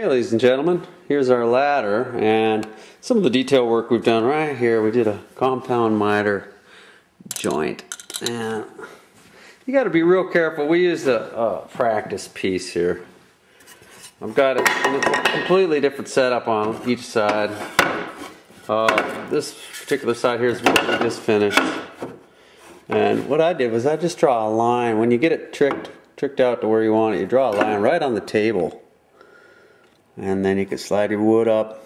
Hey ladies and gentlemen, here's our ladder and some of the detail work we've done right here. We did a compound miter joint and you got to be real careful. We used a practice piece here. I've got it in a completely different setup on each side. This particular side here is what we just finished. And what I did was I just draw a line. When you get it tricked out to where you want it, you draw a line right on the table. And then you can slide your wood up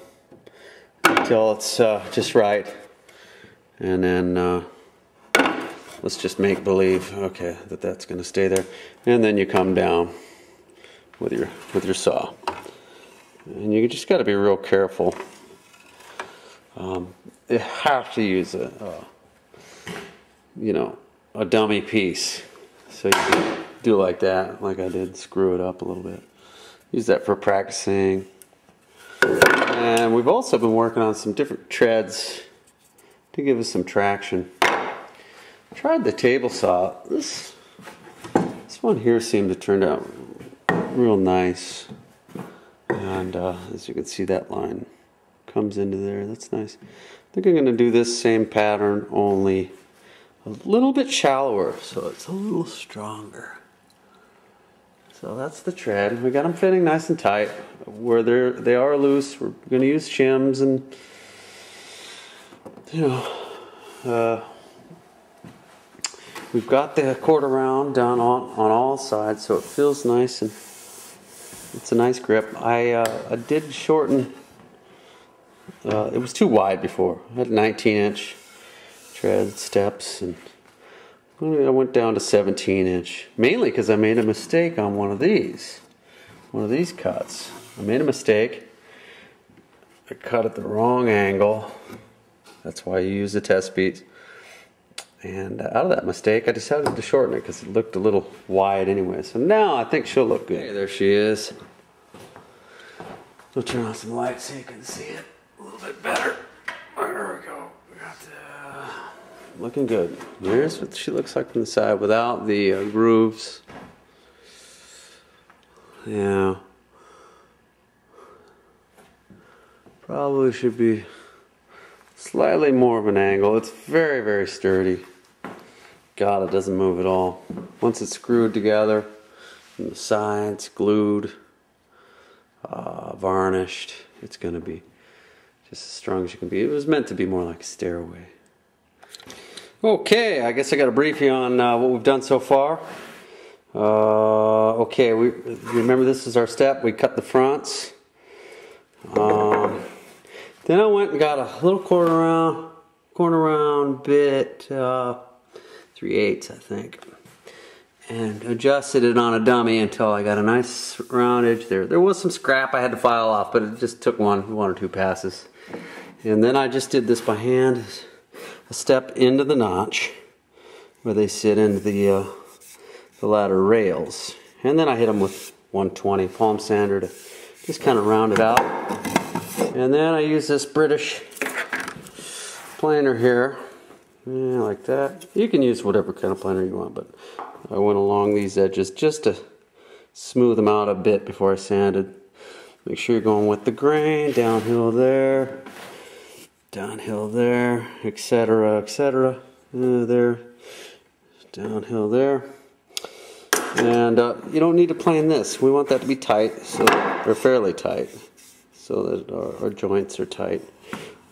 until it's just right. And then let's just make believe, okay, that that's going to stay there. And then you come down with your saw. And you just got to be real careful. You have to use a dummy piece. So you can do like that, like I did, screw it up a little bit. Use that for practicing. And we've also been working on some different treads to give us some traction. Tried the table saw. This one here seemed to turn out real nice. And as you can see, that line comes into there. That's nice. I think I'm going to do this same pattern, only a little bit shallower, so it's a little stronger. So that's the tread. We got them fitting nice and tight. Where they are loose, we're going to use shims and we've got the quarter round down on all sides, so it feels nice and it's a nice grip. I did shorten. It was too wide before. I had 19-inch tread steps and I went down to 17-inch, mainly because I made a mistake on one of these cuts. I made a mistake. I cut at the wrong angle. That's why you use a test piece. And out of that mistake, I decided to shorten it because it looked a little wide anyway. So now I think she'll look good. Hey, there she is. We'll turn on some light so you can see it a little bit better. There we go. We got looking good. Here's what she looks like from the side without the grooves. Yeah. Probably should be slightly more of an angle. It's very, very sturdy. God, it doesn't move at all. Once it's screwed together, from the sides, glued, varnished, it's going to be just as strong as you can be. It was meant to be more like a stairway. Okay, I guess I got to brief you on what we've done so far. Okay, remember this is our step. We cut the fronts. Then I went and got a little corner round bit, 3/8 I think, and adjusted it on a dummy until I got a nice round edge there. There was some scrap I had to file off, but it just took one or two passes. And then I just did this by hand. A step into the notch where they sit into the ladder rails, and then I hit them with 120 palm sander to just kind of round it out. And then I use this British planer here, yeah, like that. You can use whatever kind of planer you want, but I went along these edges just to smooth them out a bit before I sanded. Make sure you're going with the grain, downhill there, etc., etc. There, downhill there. And you don't need to plane this. We want that to be tight, so they're fairly tight, so that our joints are tight.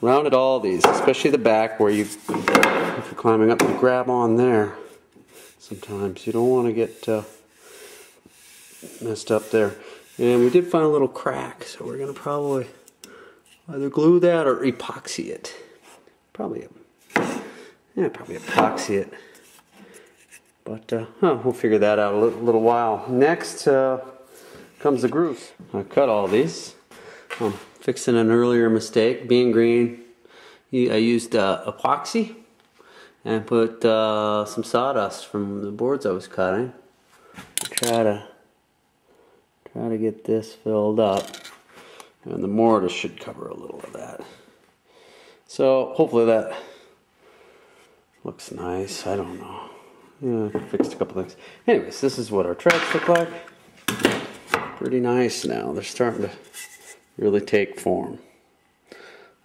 Rounded all these, especially the back where if you're climbing up, you grab on there. Sometimes you don't want to get messed up there. And we did find a little crack, so we're going to probably either glue that or epoxy it. Probably epoxy it. But we'll figure that out a little while. Next comes the grooves. I cut all these. I'm fixing an earlier mistake. Being green, I used epoxy and put some sawdust from the boards I was cutting. Try to get this filled up, and the mortar should cover a little of that. So hopefully that looks nice. I don't know. Yeah, I fixed a couple things. Anyways, this is what our tracks look like. pretty nice now. They're starting to really take form.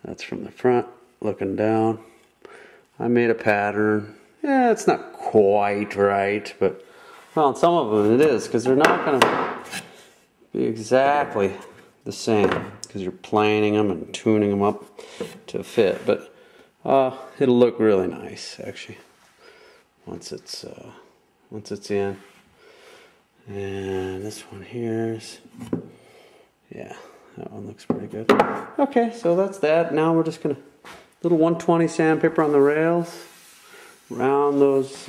That's from the front, looking down. I made a pattern. Yeah, it's not quite right, but well, on some of them it is, because they're not going to be exactly the same, because you're planing them and tuning them up to fit. But it'll look really nice, actually, once it's in. And this one here's, yeah, that one looks pretty good. Okay, so that's that. Now we're just gonna little 120 sandpaper on the rails, round those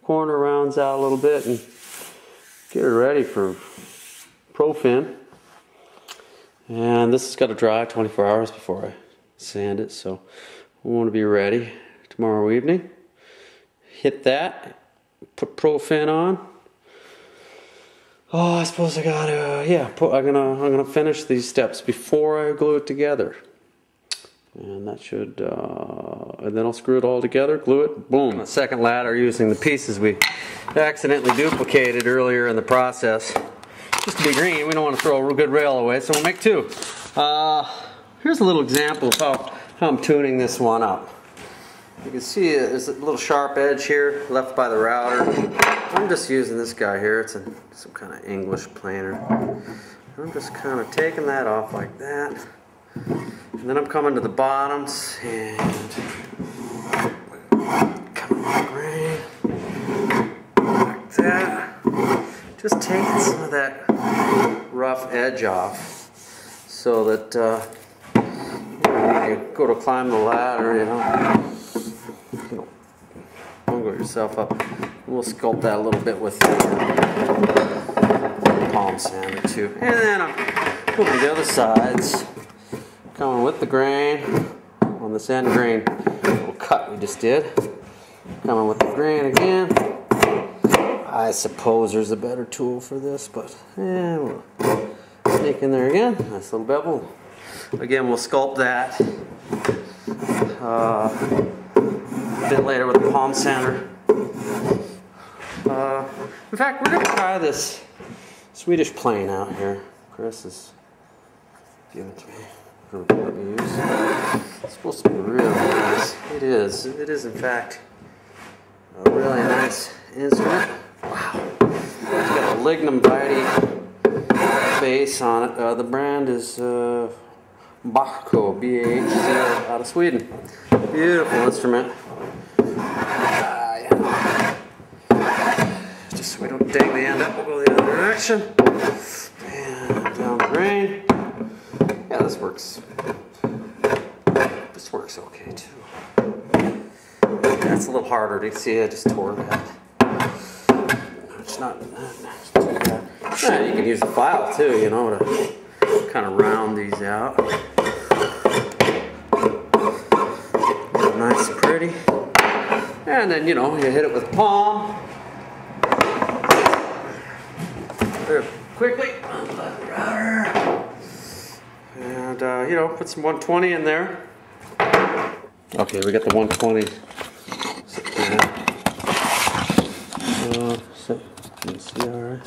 corner rounds out a little bit, and get it ready for Pro-Fin. And this has got to dry 24 hours before I sand it, so we want to be ready tomorrow evening. Hit that, put Pro-Fin on. Oh, I suppose I gotta, yeah, I'm gonna finish these steps before I glue it together. And that should, and then I'll screw it all together, glue it, boom. The second ladder using the pieces we accidentally duplicated earlier in the process. Just to be green, we don't want to throw a real good rail away, so we'll make two. Here's a little example of how I'm tuning this one up. You can see there's a little sharp edge here left by the router. I'm just using this guy here. It's some kind of English planer. I'm just kind of taking that off like that. And then I'm coming to the bottoms and coming with grain like that. Just taking some of that rough edge off so that when you go to climb the ladder, you know, bungle yourself up. We'll sculpt that a little bit with the palm sander too. And then I'm moving the other sides. Coming with the grain on this end grain little cut we just did. Coming with the grain again. I suppose there's a better tool for this, but yeah, we'll sneak in there again. Nice little bevel. Again, we'll sculpt that a bit later with the palm sander. In fact, we're going to try this Swedish plane out here. Chris has given it to me. Let me use. It's supposed to be really nice. It is. It is, in fact, a really nice instrument. Wow. It's got a lignum vitae base on it. The brand is Bachko, BH0, out of Sweden. Beautiful instrument. Yeah. Just so we don't dig the end up, we'll go the other direction. And down the grain. Yeah, this works. This works okay too. That's a little harder to see. I just tore that. It's not too bad. Yeah, you can use a file too, you know, to kind of round these out. Nice and pretty. And then, you know, you hit it with palm. Very quickly. Unlock the router. And, you know, put some 120 in there. Okay, we got the 120. So, can you see all right?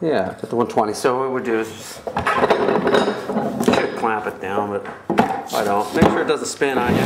Yeah, got the 120. So what we do is just clamp it down, but I don't. Make sure it doesn't spin on you.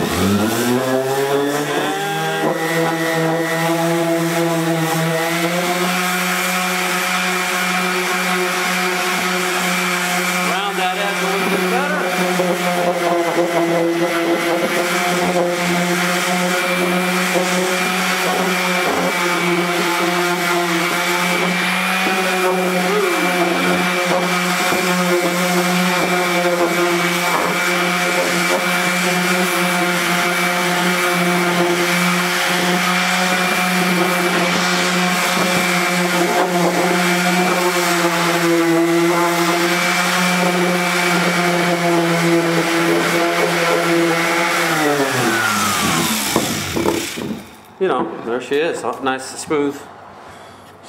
You know, there she is, nice and smooth.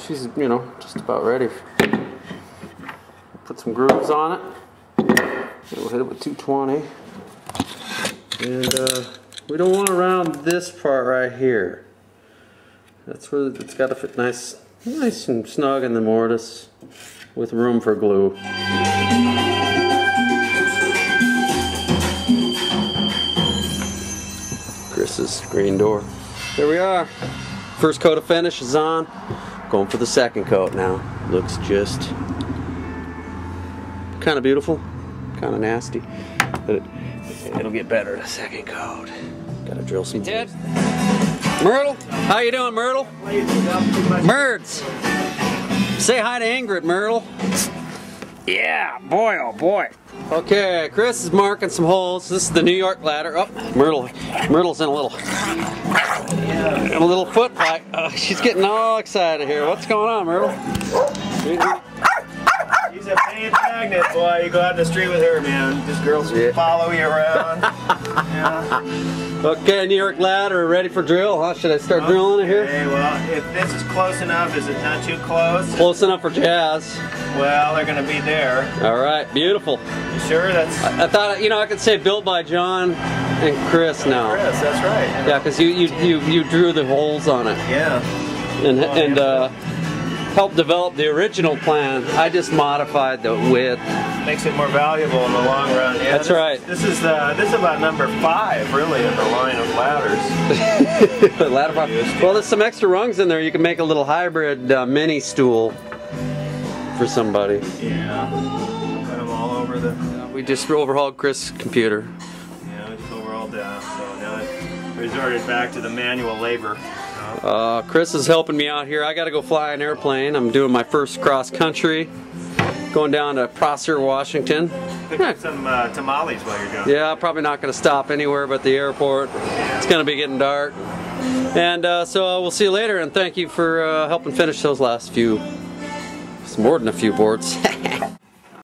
She's, you know, just about ready. Put some grooves on it. And we'll hit it with 220. And we don't want to round this part right here. That's where it's got to fit nice and snug in the mortise. with room for glue. Chris's screen door. There we are. First coat of finish is on. Going for the second coat now. Looks just kind of beautiful, kind of nasty, but it'll get better the second coat. Gotta drill some. Ted, Myrtle, how you doing, Myrtle? Merds, say hi to Ingrid, Myrtle. Yeah, boy, oh boy. Okay, Chris is marking some holes. This is the New York ladder. Oh, Myrtle's in a little foot fight. Oh, she's getting all excited here. What's going on, Myrtle? She's a pain magnet, boy. You go out in the street with her, man. This girl's follow you around. Yeah. Okay, New York ladder, ready for drill, huh? Should I start drilling it here? Okay, well, if this is close enough, is it not too close? Close enough for jazz. Well, they're going to be there. All right, beautiful. You sure? That's. I thought, you know, I could say built by John and Chris now. Chris, that's right. Yeah, because you drew the holes on it. Yeah. And helped develop the original plan. I just modified the width. Makes it more valuable in the long run. Yeah, that's right. This is about number 5, really, in the line of ladders. Ladder 5. Well, there's some extra rungs in there. You can make a little hybrid mini stool for somebody. Yeah. Put them all over the. We just overhauled Chris' computer. Yeah, we just overhauled that. So now I resorted back to the manual labor. Chris is helping me out here. I got to go fly an airplane. I'm doing my first cross country. Going down to Prosser, Washington. Pick up some tamales while you're doing. Yeah, probably not going to stop anywhere but the airport. It's going to be getting dark. And so we'll see you later, and thank you for helping finish those last few. It's more than a few boards.